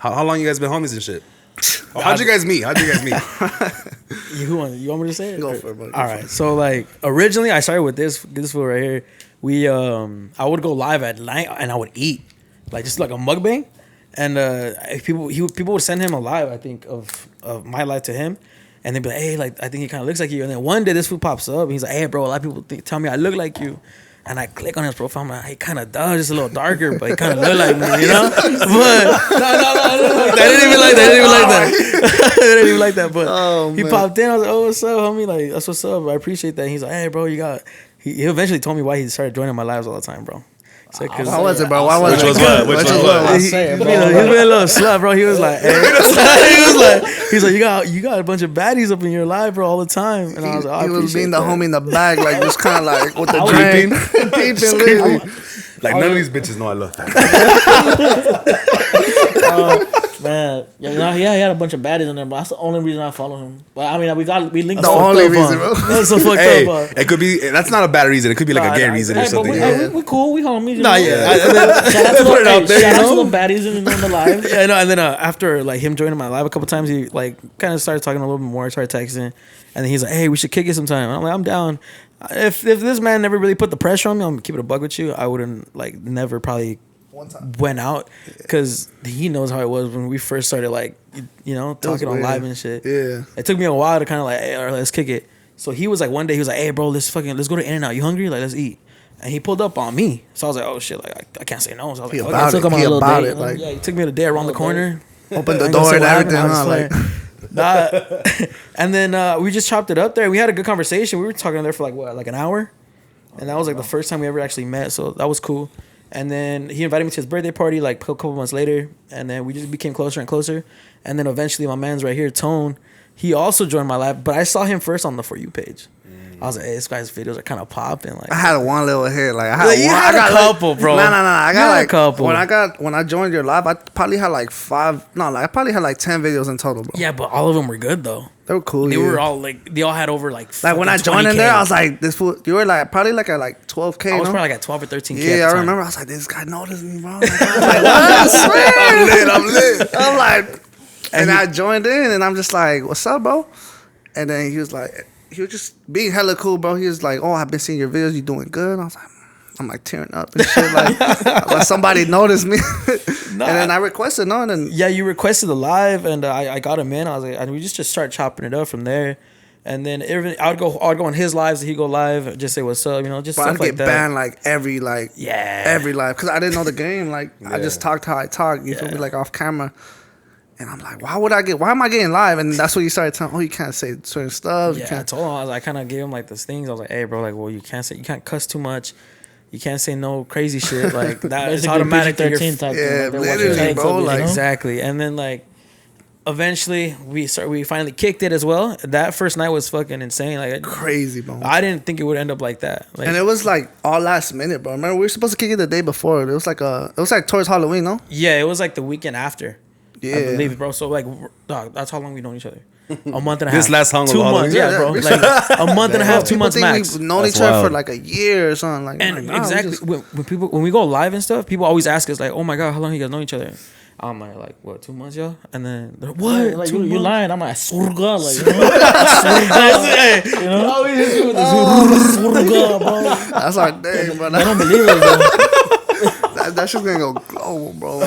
How long you guys been homies and shit? How'd you guys meet? You want me to say it? Go for it, buddy. All right. So like originally, I started with this fool right here. I would go live at night and I would eat, like just like a mukbang, and people would send him a live, I think, of my life to him, and they'd be like, hey, like I think he kind of looks like you, and then one day this fool pops up and he's like, hey bro, a lot of people tell me I look like you. And I click on his profile. I'm like, he kind of does, just a little darker, but he kind of look like me, you know. But no, they didn't even like that. They didn't even like that. But he popped in. I was like, oh, what's up, homie? Like, that's what's up. I appreciate that. And he's like, hey, bro, you got. He eventually told me why he started joining my lives all the time, bro. So, Why was it, bro? Why was it? Which was what? He was being a little slut, bro. He was like, hey. he's like, you got a bunch of baddies up in your life, bro, all the time. And I was like, he was being the homie in the back, like just kind of like with the drink, peeping, literally. Like none of these bitches know I love that. Man, he had a bunch of baddies in there, but that's the only reason I follow him. But I mean, we linked. The only reason, bro. That's so fucked up. It could be. That's not a bad reason. It could be like a gay reason or something. We cool. We homies. Nah, yeah. Shout out to the baddies in the live. Yeah, I know. And then after like him joining my live a couple times, he like kind of started talking a little bit more. Started texting, and then he's like, "Hey, we should kick it sometime." And I'm like, "I'm down." If this man never really put the pressure on me, I'm gonna keep it a bug with you. I wouldn't like never probably went out because he knows how it was when we first started like talking on live and shit. Yeah, it took me a while to kind of like, hey, all right, let's kick it. So he was like, one day he was like, hey bro, let's go to In-N-Out. You hungry? Like, let's eat. And he pulled up on me. So I was like, oh shit, like I can't say no. So I was like, okay. Took him on a little date. Like, yeah, he took me on a day around the corner, opened the door and everything. And then we just chopped it up there. We had a good conversation. We were talking there for like an hour, and that was like the first time we ever actually met. So that was cool. And then he invited me to his birthday party like a couple months later, and then we just became closer and closer. And then eventually, my man's right here, Tone, he also joined my live, but I saw him first on the For You page. I was like, hey, this guy's videos are kind of popping. Like, I had one little hit. Like, I got a couple, bro. No. I got like a couple. When I joined your live, I probably had like 5. No, like I probably had like 10 videos in total, bro. Yeah, but all of them were good though. They were cool. They were all like, they all had over like when I joined in there, I was like, this fool. You were like probably like at like 12K. I was probably like at 12 or 13K. Yeah, I remember. I was like, this guy noticed me, bro. I'm lit. I'm like, and I joined in, and I'm just like, what's up, bro? And then he was just being hella cool, bro. He was like, oh, I've been seeing your videos. You doing good? I was like, I'm like tearing up and shit. Like somebody noticed me. And then I requested, and then you requested the live, and I got him in. I was like, and we just start chopping it up from there. And then I'd go on his lives, he'd go live, just say what's up, just stuff like that. I'd get banned like every live because I didn't know the game. Like I just talked how I talk. You feel me? Like off camera. And I'm like, why am I getting live? And that's what you started telling me, you can't say certain stuff. Yeah, I told him, I kind of gave him like those things. I was like, hey, bro, like, well, you can't cuss too much. You can't say no crazy shit. Like, that is automatic. 13 type yeah, literally, bro. Like, exactly. And then, like, eventually, we finally kicked it as well. That first night was fucking insane. Like, crazy, bro. I didn't think it would end up like that. Like, and it was like all last minute, bro. Remember, we were supposed to kick it the day before. It was like towards Halloween, no? Yeah, it was like the weekend after. Yeah, I believe it, bro. So like, dog, that's how long we've known each other. A month and a half. This last hung 2 months, yeah, bro. Like a month and a half, 2 months max. We've known each other for like a year or something. Like, and exactly when we go live and stuff, people always ask us like, "Oh my god, how long you guys know each other?" I'm like, what, 2 months, yo? And then they're like, what? Like, you lying? I'm like, surga, like, you know? Always hit you with the surga, bro. That's our name, bro. I don't believe it, bro. That shit's gonna go global, bro.